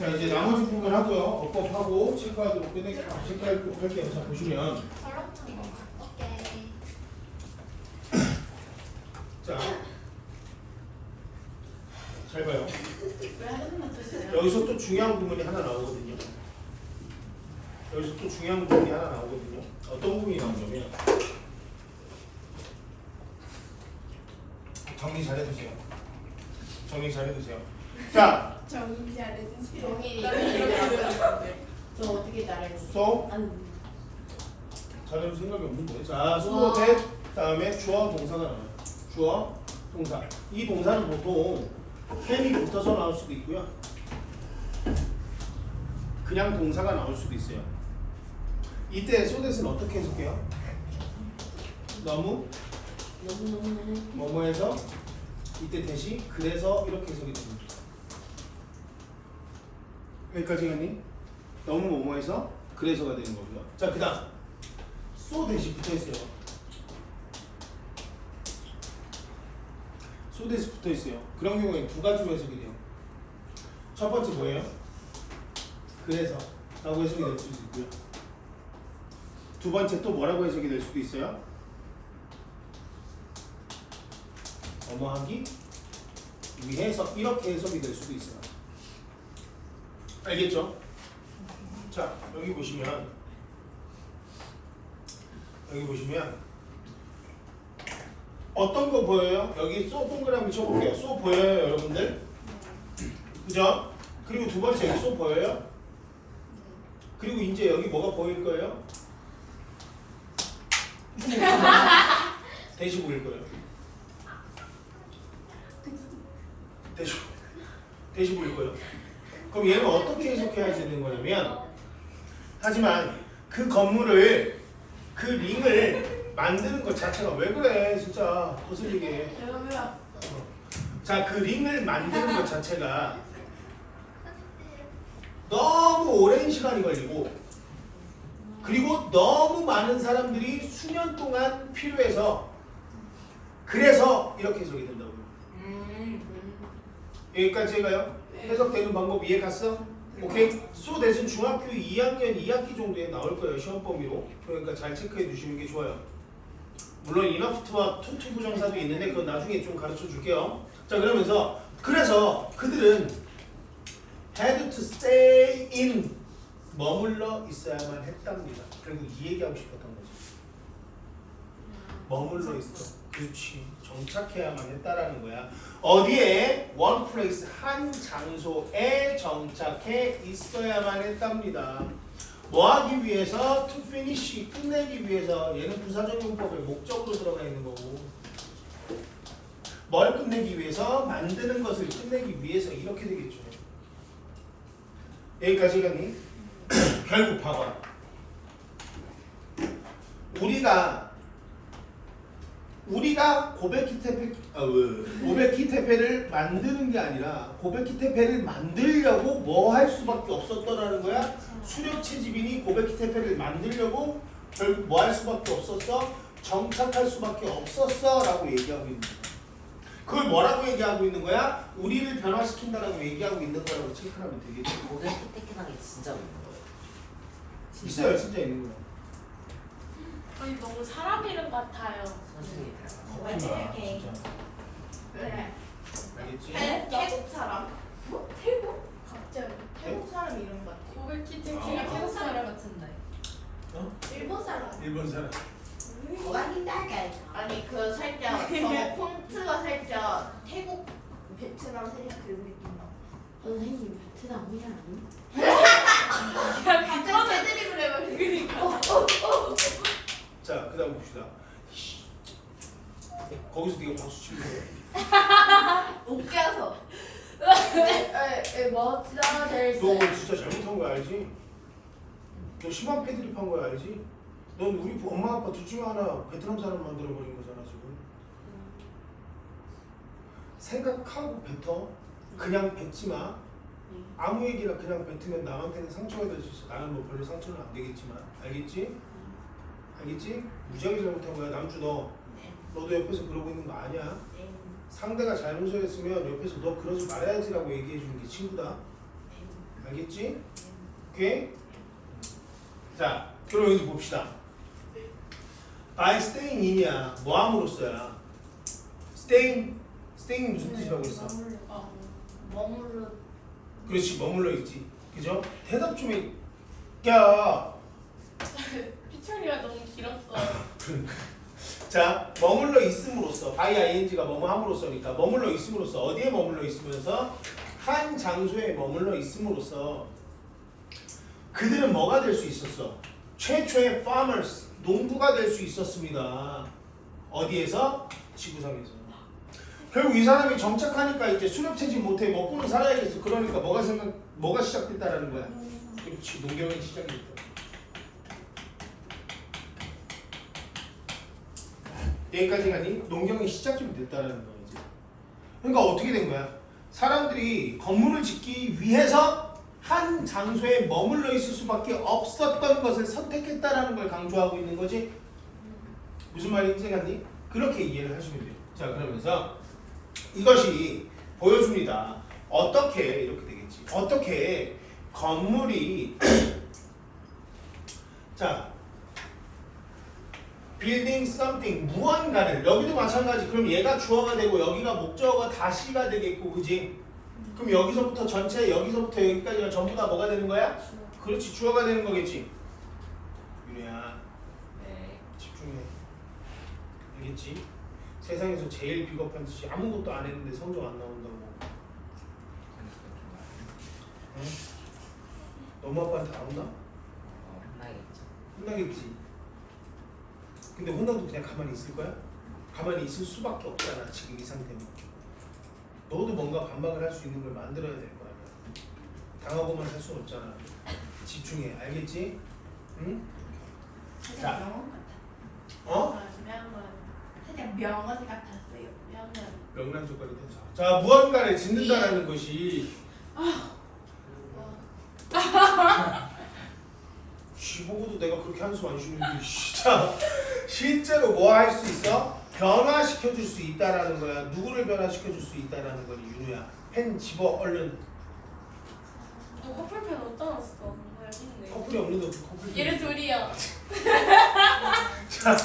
자 이제 나머지 부분 하고요. 어법하고 체크하도록 체크하도록 할게요. 자 보시면 오케이. 자 잘 봐요. 왜 하는 뜻이에요? 여기서 또 중요한 부분이 하나 나오거든요. 여기서 또 중요한 부분이 하나 나오거든요. 어떤 부분이 나오냐면 정리 잘 해주세요. 정리 잘 해주세요. 자, 정의 잘해주세요. 정의 저 어떻게 잘해주세요? so 잘해줄 생각이 없는데. 자, so that 다음에 주어 동사가 나와요. 주어 동사. 이 동사는 보통 can이 붙어서 나올 수도 있고요. 그냥 동사가 나올 수도 있어요. 이때 so that은 어떻게 해석해요? 너무 뭐뭐해서 이때 대시 그래서 이렇게 해석이 됩니다. 여기까지 갔니? 너무 뭐뭐해서 그래서가 되는 거고요. 자, 그다음 so 대시 붙어 있어요. so 대시 붙어 있어요. 그런 경우에 두 가지로 해석이 돼요. 첫 번째 뭐예요? 그래서 라고 해석이 될 수도 있고요. 두 번째 또 뭐라고 해석이 될 수도 있어요? 뭐뭐하기 위해서 이렇게 해석이 될 수도 있어요. 알겠죠? 자, 여기 보시면 어떤 거 보여요? 여기 쏘 동그라미 쳐볼게요. 쏘 보여요, 여러분들? 그죠? 그리고 두 번째 여기 쏘 보여요? 그리고 이제 여기 뭐가 보일 거예요? 대시 보일 거예요. 대시 보일 거예요. 그럼 얘는 어떻게 해석해야 되는 거냐면, 하지만 그 건물을 그 링을 만드는 것 자체가 왜 그래 진짜 거슬리게. 자, 그 링을 만드는 것 자체가 너무 오랜 시간이 걸리고 그리고 너무 많은 사람들이 수년 동안 필요해서 그래서 이렇게 해석이 된다고요. 여기까지 해가요? 해석되는 방법 이해 갔어? 오케이? so that은 중학교 2학년 2학기 정도에 나올 거예요. 시험 범위로. 그러니까 잘 체크해 주시는 게 좋아요. 물론 enough to와 to 부정사도 있는데 그건 나중에 좀 가르쳐 줄게요. 자, 그러면서 그래서 그들은 had to stay in 머물러 있어야만 했답니다. 결국 이 얘기하고 싶었던 거지. 머물러 있어. 그렇지. 정착해야만 했다라는 거야. 어디에? one place, 한 장소에 정착해 있어야만 했답니다. 뭐 하기 위해서? to finish, 끝내기 위해서. 얘는 부사적 용법의 목적으로 들어가 있는 거고. 뭘 끝내기 위해서? 만드는 것을 끝내기 위해서. 이렇게 되겠죠. 여기까지 가니? 결국 봐봐. 우리가 고베키테페를 만드는 게 아니라 고베키테페를 만들려고 뭐 할 수밖에 없었더라는 거야. 수렵 채집인이 고베키테페를 만들려고 결국 뭐 할 수밖에 없었어? 정착할 수밖에 없었어 라고 얘기하고 있는 거야. 그걸 뭐라고 얘기하고 있는 거야? 우리를 변화시킨다라고 얘기하고 있는 거라고 체크하면 되겠지. 고백테크하게 진짜 있는 거예요. 있어요, 진짜 있는 거야. 아니 너무 사람 이름 같아요. 선생님이 닮아서. 하지 마, 진짜. 네. 알겠지? 태국 사람? 뭐? 태국? 갑자기 태국 사람 이름 같아. 고백키트 아. 키가 태국 사람 같은데. 어? 일본 사람. 일본 사람. 아니 그 살짝 저 폰트가 살짝 태국 베트남 살짝 그런 느낌 나. 선생님 베트남이 아니? 갑자기 제대로 그래가지고. 자, 그 다음 봅시다. 거기서 네가 박수 치는 거야. 웃겨서. 멋져 될 너 진짜 잘못한 거 알지? 너 심한 패드립 한 거 알지? 넌 우리 엄마 아빠 둘 중에 하나 베트남 사람 만들어버린 거잖아 지금. 생각하고 뱉어. 그냥 뱉지 마. 아무 얘기나 그냥 뱉으면 남한테는 상처가 될 수 있어. 나는 뭐 별로 상처는 안 되겠지만. 알겠지? 알겠지? 무지하게 잘못한 거야. 남주 너도 옆에서 그러고 있는 거 아니야? 상대가 잘못을 했으면 옆에서 너 그러지 말아야지라고 얘기해 주는 게 친구다. 알겠지? 오케이? 자, 그럼 여기서 봅시다. by staying in이야. 뭐 함으로써야? staying 무슨 뜻이라고 했어? 머물러. 그렇지, 머물러 있지. 그죠? 대답 좀 해. 야, 피처리가 너무 길었어. 자, 머물러 있음으로써 by ing가 뭐뭐 함으로써니까 머물러 있음으로써 어디에 머물러 있으면서 한 장소에 머물러 있음으로써 그들은 뭐가 될 수 있었어? 최초의 farmers, 농부가 될 수 있었습니다. 어디에서? 지구상에서. 결국 이 사람이 정착하니까 이제 수렵채지 못해 먹고는 살아야겠어. 그러니까 뭐가 시작됐다라는 거야? 그렇지, 농경이 시작됐다. 여기까지 가니 농경이 시작이 됐다라는 거야 이제. 그러니까 어떻게 된 거야? 사람들이 건물을 짓기 위해서 한 장소에 머물러 있을 수밖에 없었던 것을 선택했다라는 걸 강조하고 있는 거지. 무슨 말인지 생각니? 그렇게 이해를 하시면 돼요. 자, 그러면서 이것이 보여줍니다. 어떻게 이렇게 되겠지? 어떻게 건물이 자 building something 무언가를 여기도 마찬가지. 그럼 얘가 주어가 되고 여기가 목적어가 다시가 되겠고, 그지? 그럼 여기서부터 전체 여기서부터 여기까지가 전부 다 뭐가 되는 거야? 그렇지, 주어가 되는 거겠지. 유리야, 네. 집중해. 알겠지? 세상에서 제일 비겁한 짓이 아무것도 안 했는데 성적 안 나온다고. 응? 너무 아빠한테 안 혼나? 혼나겠죠. 혼나겠지. 근데 혼나도 그냥 가만히 있을 거야? 가만히 있을 수밖에 없잖아. 지금 이 상태는. 너도 뭔가 반박을 할 수 있는 걸 만들어야 될 거 아니야. 당하고만 살 수 없잖아. 집중해. 알겠지? 응? 살짝 자. 명언 같아. 어? 명은 살짝 명언 같았어요. 명은 명랑젓가락 대자. 자, 무언가를 짓는다라는 것이 쥐보고도 내가 그렇게 한숨 안 쉬는데 진짜 실제로 뭐 할 수 있어? 변화시켜 줄 수 있다라는 거야. 누구를 변화시켜 줄 수 있다라는 거니, 윤우야. 펜 집어 얼른. 너 커플펜 어디다 놨어? 여기 있네. 커플이 없는데 어떻게 커플? 얘를 둘이야. 자,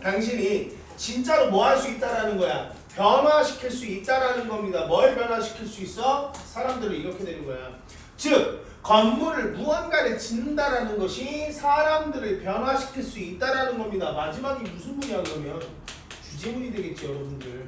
당신이 진짜로 뭐 할 수 있다라는 거야. 변화시킬 수 있다라는 겁니다. 뭘 변화시킬 수 있어? 사람들을 이렇게 되는 거야. 즉, 건물을 무언가를 짓는다라는 것이 사람들을 변화시킬 수 있다라는 겁니다. 마지막이 무슨 문이야 그러면? 주제문이 되겠지, 여러분들.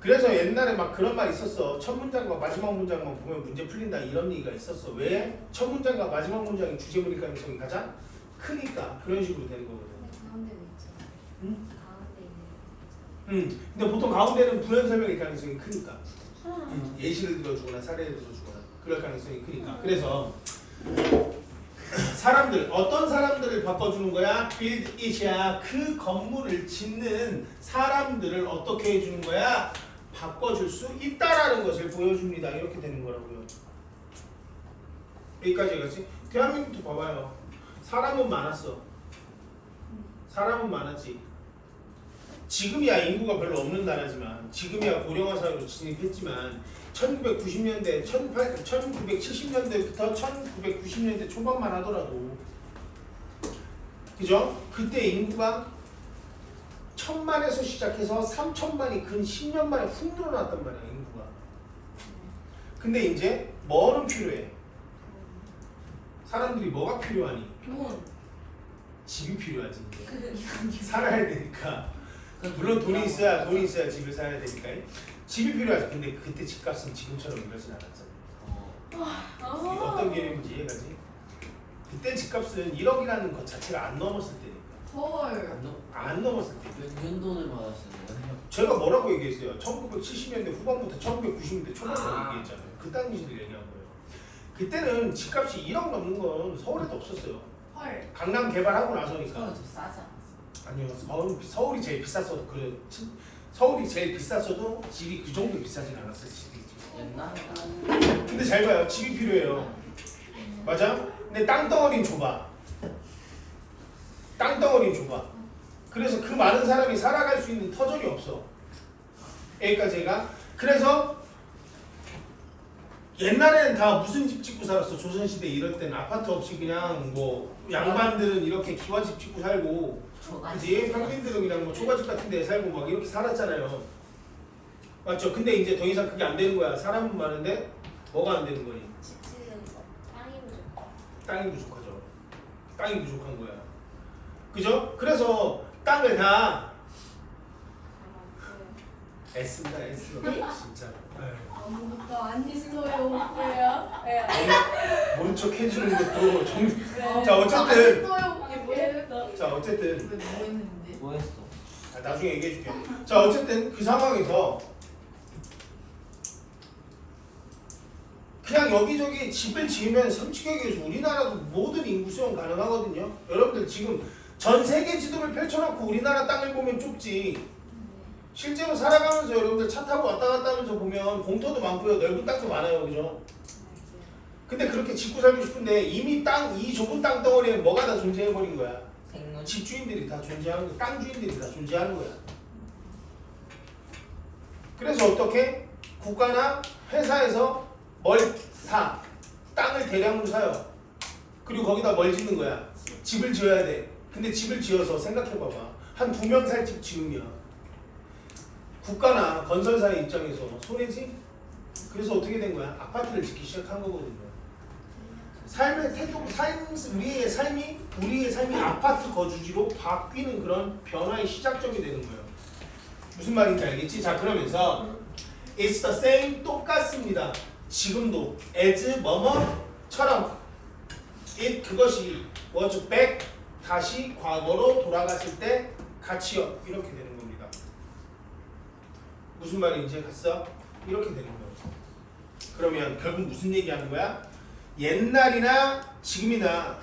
그래서 옛날에 막 그런 말 있었어. 첫 문장과 마지막 문장만 보면 문제 풀린다, 이런 얘기가 있었어. 왜? 첫 문장과 마지막 문장이 주제문일 가능성이 가장 크니까 그런 식으로 되는 거거든. 가운데도 있잖아. 응? 가운데 있는 근데 보통 가운데는 부연 설명일 가능성이 크니까. 예시를 들어주거나 사례를 들어주거나 그럴 가능성이 크니까. 그래서 사람들, 어떤 사람들을 바꿔주는 거야? build it이야. 그 건물을 짓는 사람들을 어떻게 해주는 거야? 바꿔줄 수 있다라는 것을 보여줍니다. 이렇게 되는 거라고요. 여기까지 해가지. 대한민국도 봐봐요. 사람은 많았어. 사람은 많았지. 지금이야 인구가 별로 없는 나라지만, 지금이야 고령화 사회로 진입했지만 1990년대, 1970년대부터 1990년대 초반만 하더라도, 그죠? 그때 인구가 1000만에서 시작해서 3000만이 근 10년 만에 훅 늘어났단 말이야, 인구가. 근데 이제 뭐는 필요해? 사람들이 뭐가 필요하니? 돈. 집이 필요하지. 이제. 살아야 되니까. 물론 돈이 있어야 집을 사야 되니까 집이 필요하지. 근데 그때 집값은 지금처럼 이러진 않았잖아. 이게 어떤 개념인지 이해가지? 그때 집값은 1억이라는 것 자체가 안 넘었을 때니까. 헐. 안 넘었을 때. 몇 돈을 받았으는 거예요? 제가 뭐라고 얘기했어요? 1970년대 후반부터 1990년대 초반으로 얘기했잖아요. 그 당시를 얘기한 거예요. 그때는 집값이 1억 넘는 건 서울에도 없었어요. 헐. 강남 개발하고 나서니까. 서울은 더 싸지 않았어? 아니요, 서울이 제일 비쌌어도 서울이 제일 비쌌어도 집이 그 정도 비싸진 않았어요. 집이. 옛날에 근데 잘 봐요. 집이 필요해요. 맞아? 근데 땅덩어리는 좁아. 땅덩어리는 좁아. 그래서 그 많은 사람이 살아갈 수 있는 터전이 없어. 여기까지 얘가. 그래서 옛날에는 다 무슨 집 짓고 살았어? 조선시대 이럴 때는 아파트 없이 그냥 뭐 양반들은 이렇게 기와집 짓고 살고 그지? 평민들은 그냥 뭐 초가집 같은 데 살고 막 이렇게 살았잖아요. 맞죠? 근데 이제 더 이상 그게 안 되는 거야. 사람은 많은데 뭐가 안 되는 거니? 지치는 거. 땅이 부족해. 땅이 부족하죠. 땅이 부족한 거야. 그죠? 그래서 땅을 다 애쓴다 애써. 진짜. 아무것도 안 있어요, 오빠야. 모른 척 해주는 것도 자 어쨌든 뭐야? 자 어쨌든 했는데? 뭐 했어? 나중에 얘기해줄게. 자 어쨌든 그 상황에서 그냥 여기저기 집을 지으면 솔직히 얘기해서 우리나라도 모든 인구 수용 가능하거든요. 여러분들 지금 전 세계 지도를 펼쳐놓고 우리나라 땅을 보면 좁지. 실제로 살아가면서 여러분들 차 타고 왔다 갔다 하면서 보면 공터도 많고요. 넓은 땅도 많아요. 그죠? 근데 그렇게 짓고 살고 싶은데 이미 이 좁은 땅 덩어리에 뭐가 다 존재해버린 거야. 생물. 집주인들이 다 존재하는 거야. 땅 주인들이 다 존재하는 거야. 그래서 어떻게? 국가나 회사에서 뭘 사. 땅을 대량으로 사요. 그리고 거기다 뭘 짓는 거야. 집을 지어야 돼. 근데 집을 지어서 생각해봐봐. 한 2명 살 집 지으면 국가나 건설사의 입장에서 손해지? 그래서 어떻게 된 거야? 아파트를 짓기 시작한 거거든요. 삶의 태도, 우리의 삶이 아파트 거주지로 바뀌는 그런 변화의 시작점이 되는 거예요. 무슨 말인지 알겠지? 자, 그러면서 It's the same, 똑같습니다. 지금도 as 뭐뭐처럼 그것이 was back, 다시 과거로 돌아갔을 때 같이요. 이렇게 되는 겁니다. 무슨 말인지 갔어? 이렇게 되는 거예요. 그러면 결국 무슨 얘기하는 거야? 옛날이나 지금이나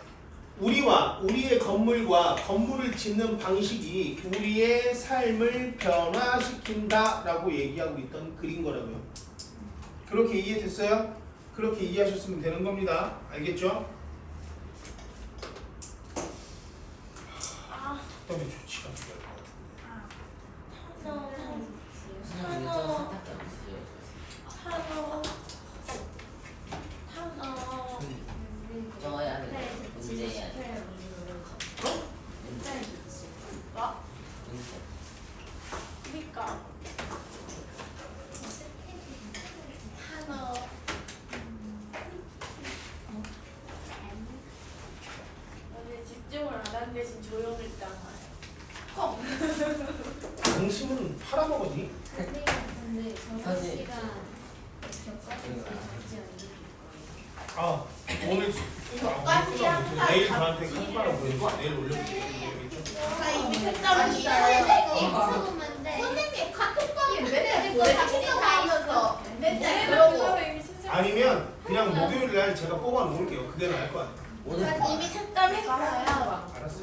우리와 우리의 건물과 건물을 짓는 방식이 우리의 삶을 변화시킨다라고 얘기하고 있던 글인 거라고요. 그렇게 이해됐어요? 그렇게 이해하셨으면 되는 겁니다. 알겠죠? 때문에 좋지가 않을 것 같은데. 그냥 유저 세탁기 없이 적어야 돼. 문제 해야 돼. 문제. 그니까 오늘 집중을 안 한 대신 조용히 있잖아요. 당신은 팔아먹었니? 근데 정선 사실- 씨가 격과에서 같이 올려줄 거예요. 아 오늘 저까지 항상 내일 같이 저한테 카톡하라 보내줘. 내일 올려줄게. 자, 이미 아, 색감이 있어요. 보면 돼. 선생님 카톡방에 맨날 뭐 사진다고 하면서 맨날 그러고 아니면 그냥 목요일 날 제가 뽑아 놓을게요. 그게 나을 것 같아요. 오늘 이미 색감했어요. 알았어요.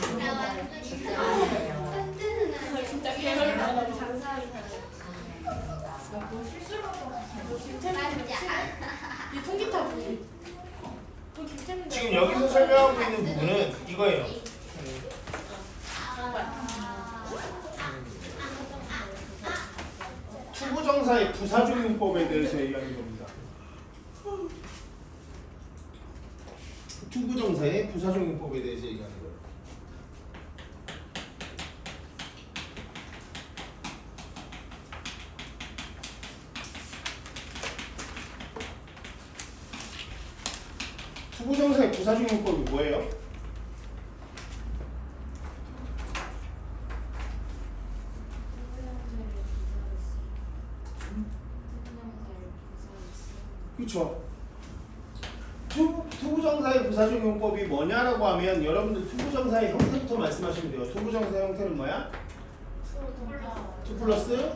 진짜 개를 많아 장사하는 사람. 이 통기타 보지. 그 김태민 지금 여기서 설명하고 있는 부분은 이거예요. 투부정사의 부사적용법에 대해서 얘기하는 겁니다. 투부정사의 부사적용법에 대해서 얘기하는 거예요. 투부정사의 부사적용법이 뭐예요? 그렇죠. 투부정사의 부사적용법이 뭐냐라고 하면 여러분들 투부정사의 형태부터 말씀하시면 돼요. 투부정사의 형태는 뭐야? 투 플러스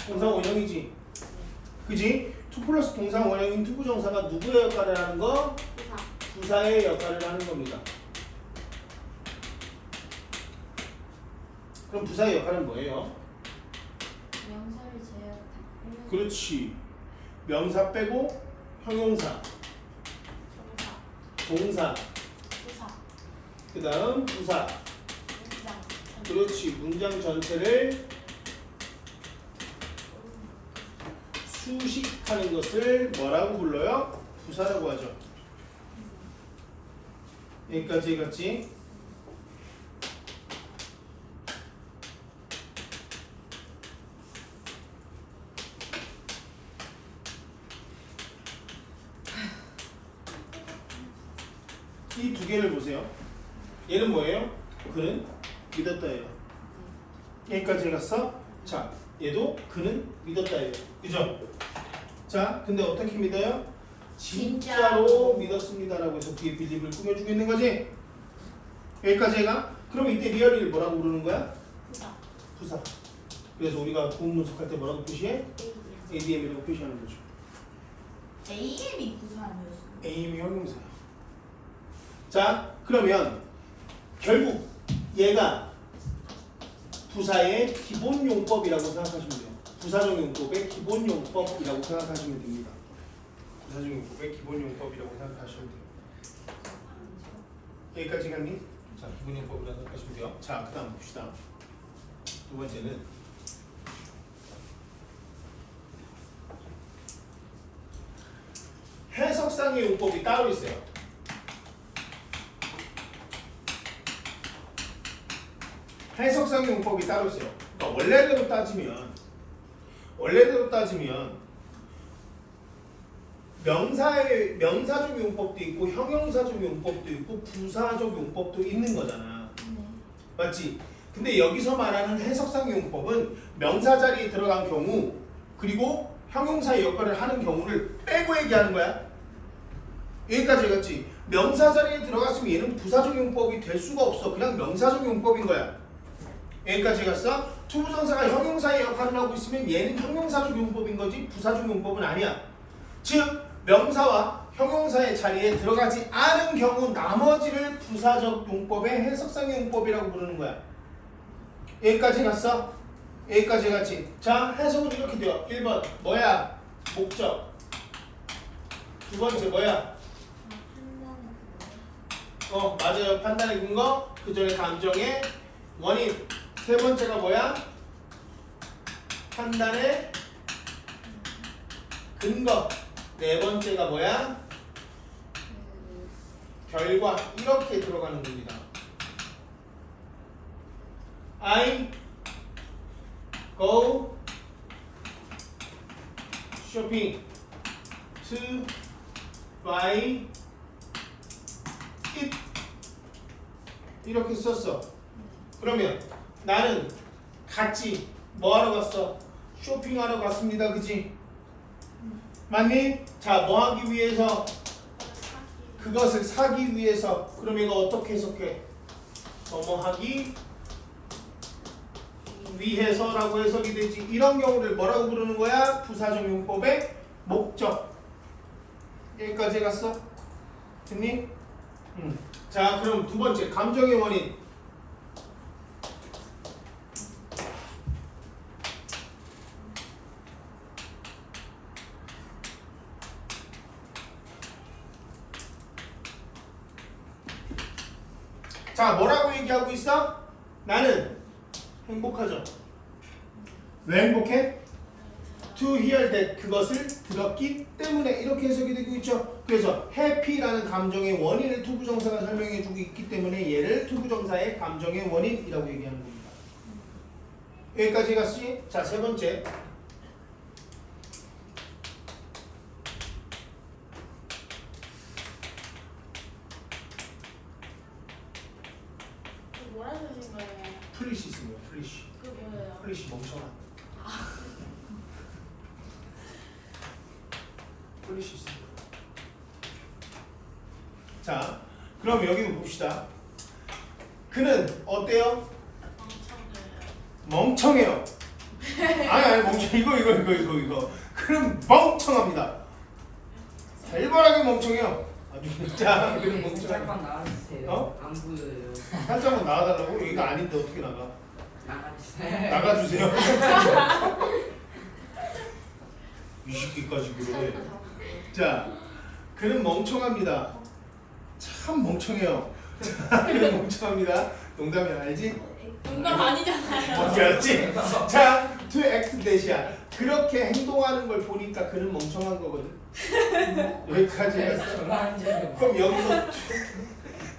동사 원형이지. 그지? 투 플러스 동사 원형인 투부정사가 누구의 역할을 하는 거? 부사의 역할을 하는 겁니다. 그럼 부사의 역할은 뭐예요? 명사를 제외하고 그렇지. 명사 빼고 형용사, 동사, 그 다음 부사. 그렇지. 문장 전체를 수식하는 것을 뭐라고 불러요? 부사라고 하죠. 여기까지 해갔지? 이 두 개를 보세요. 얘는 뭐예요? 그는 믿었다예요. 여기까지 해갔어? 자, 얘도 그는 믿었다예요. 그죠? 자, 근데 어떻게 믿어요? 진짜로 믿었습니다라고 해서 뒤에 빌립을 꾸며주고 있는 거지? 여기까지 해가? 그럼 이때 리얼을 뭐라고 부르는 거야? 부사. 부사. 그래서 우리가 구문 분석할 때 뭐라고 표시해? ADM이라고 표시하는 거죠. AM이 부사 아니었어? AM이 형용사야. 자, 그러면 결국 얘가 부사의 기본 용법이라고 생각하시면 돼요. 부사적 용법의 기본 용법이라고 생각하시면 됩니다. 부사적 용법의 기본 용법이라고 생각하시면 돼요. 여기까지 갔니? 자, 기본 용법이라고 생각하시면 돼요. 자, 그 다음 봅시다. 두 번째는 해석상의 용법이 따로 있어요. 해석상의 용법이 따로 있어요. 그러니까 원래대로 따지면 명사적 용법도 있고 형용사적 용법도 있고 부사적 용법도 있는 거잖아. 맞지? 근데 여기서 말하는 해석상의 용법은 명사 자리에 들어간 경우 그리고 형용사의 역할을 하는 경우를 빼고 얘기하는 거야. 여기까지 해갔지? 명사 자리에 들어갔으면 얘는 부사적 용법이 될 수가 없어. 그냥 명사적 용법인 거야. 여기까지 갔어? 투부정사가 형용사의 역할을 하고 있으면 얘는 형용사적 용법인 거지 부사적 용법은 아니야. 즉 명사와 형용사의 자리에 들어가지 않은 경우 나머지를 부사적 용법의 해석상의 용법이라고 부르는 거야. 여기까지 갔어? 여기까지 갔지? 자, 해석은 이렇게 돼요. 1번 뭐야? 목적. 두 번째 뭐야? 맞아요. 판단의 근거, 그 전에 감정의 원인. 세 번째가 뭐야? 판단의 근거. 네 번째가 뭐야? 결과. 이렇게 들어가는 겁니다. I go shopping to buy it. 이렇게 썼어. 그러면 나는 갔지. 뭐하러 갔어? 쇼핑하러 갔습니다. 그지? 맞니? 자, 뭐 하기 위해서? 그것을 사기 위해서. 그럼 이거 어떻게 해석해? 뭐 하기 위해서라고 해석이 되지. 이런 경우를 뭐라고 부르는 거야? 부사적 용법의 목적. 여기까지 갔어? 됐니? 자, 그럼 두 번째 감정의 원인. 자, 뭐라고 얘기하고 있어? 나는 행복하죠. 왜 행복해? To hear that, 그것을 들었기 때문에. 이렇게 해석이 되고 있죠. 그래서 happy라는 감정의 원인을 투부정사가 설명해주고 있기 때문에 얘를 투부정사의 감정의 원인이라고 얘기하는 겁니다. 여기까지 갔지? 자, 세 번째. 뭐라 하신 거예요? 플리시 있습니다. 플리시. 그 뭐예요? 플리시 멍청한. 플리시 있습니다. 자, 그럼 여기 봅시다. 그는 어때요? 멍청해요. 아니 멍청. 이거. 그는 멍청합니다. 살벌하게 멍청해요. 아주. 자, 그는 멍청해. 살짝만 나와주세요. 어? 안 보여요. 살짝만 나와달라고? 이거 아닌데 어떻게 나가? 나가주세요. 나가주세요. 20개까지 그래. 자, 그는 멍청합니다. 참 멍청해요. 자, 그는 멍청합니다. 농담이야, 알지? 농담 아니잖아요. 어떻게 알았지? 자, to act that이야. 그렇게 행동하는 걸 보니까 그는 멍청한 거거든. 여기까지 했어. 그럼 여기서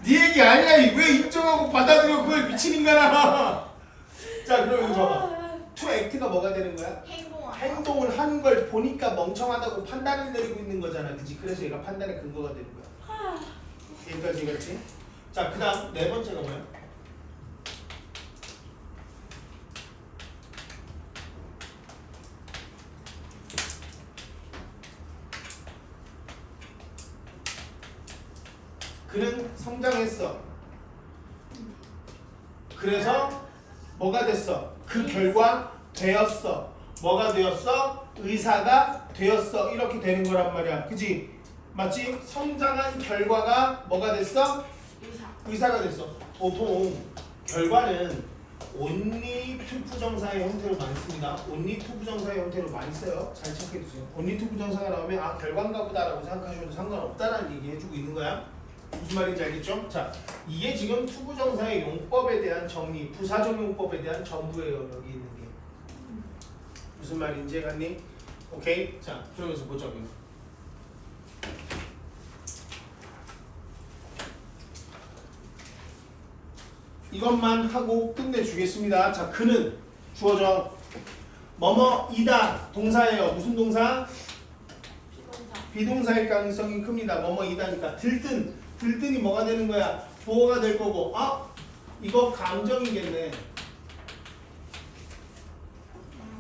네 얘기 아니야. 왜 인정하고 받아들여 그걸 미친 인간아. 자 그럼 여기 봐봐. to act가 뭐가 되는 거야? 행동을 하는 걸 보니까 멍청하다고 판단을 내리고 있는 거잖아. 그치? 그래서 얘가 판단의 근거가 되는 거야. 여기까지 그렇지? 자 그 다음 네 번째가 뭐야? 그는 성장했어. 그래서 뭐가 됐어? 그 결과 되었어. 뭐가 되었어? 의사가 되었어. 이렇게 되는 거란 말이야. 그지? 맞지? 성장한 결과가 뭐가 됐어? 의사가 됐어. 보통 결과는 only to 부정사의 형태로 많이 씁니다. only to 부정사의 형태로 많이 써요. 잘 체크해주세요. only to 부정사가 나오면 아 결과인가 보다라고 생각하셔도 상관없다라는 얘기 해주고 있는 거야. 무슨 말인지 알겠죠? 자, 이게 지금 투부정사의 용법에 대한 정리, 부사적 용법에 대한 전부예요. 여기 있는 게. 무슨 말인지 알겠니? 오케이? 자, 그러면서 보자고요. 이것만 하고 끝내주겠습니다. 자, 그는 주어져. 뭐뭐이다 동사예요. 무슨 동사? 비동사일 가능성이 큽니다. 뭐뭐이다니까. 들뜬이 뭐가 되는 거야? 보어가 될 거고. 아, 이거 감정이겠네.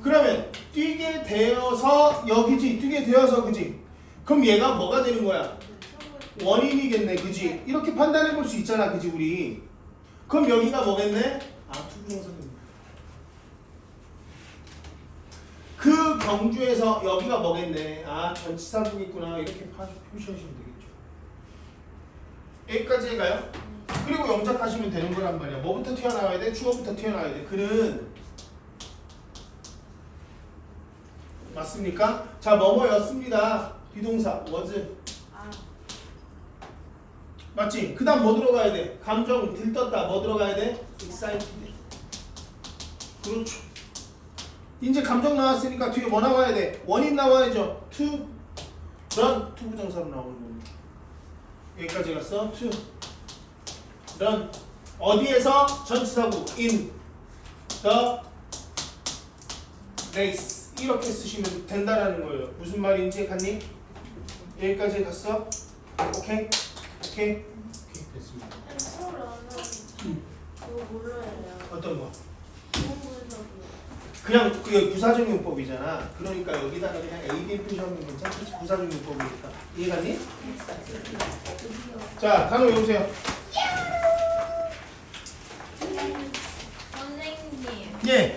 그러면 뛰게 되어서 여기지. 뛰게 되어서 그지? 그럼 얘가 뭐가 되는 거야? 원인이겠네. 그지? 이렇게 판단해 볼 수 있잖아. 그지 우리? 그럼 여기가 뭐겠네? 아, 투부정사겠네. 그 경주에서 여기가 뭐겠네? 아, 전치사구겠구나. 이렇게 표시하시면 되겠죠. 여기까지 해가요? 그리고 영작하시면 되는 거란 말이야. 뭐부터 튀어나와야 돼? 주어부터 튀어나와야 돼. 그는 맞습니까? 자, 뭐뭐였습니다. 비동사 was. 맞지? 그 다음 뭐 들어가야 돼? 감정 들떴다. 뭐 들어가야 돼? excited. 그렇죠. 이제 감정 나왔으니까 뒤에 뭐 나와야 돼? 원인 나와야죠. to run. to 부정사로 나오는 겁니다. 여기까지 갔어. to run. 어디에서? 전치사구 in the race. 이렇게 쓰시면 된다라는 거예요. 무슨 말인지 갔니? 여기까지 갔어? 오케이? 오케이? 오케이 됐습니다. 그거 몰라요. 어떤 거? 공부에서도. 그냥 그게 부사적 용법이잖아. 그러니까 여기다가 그냥 AD 표시하면 괜찮지. 부사적 용법이니까. 이해갔니? 자, 단어 외우세요. 선생님 예.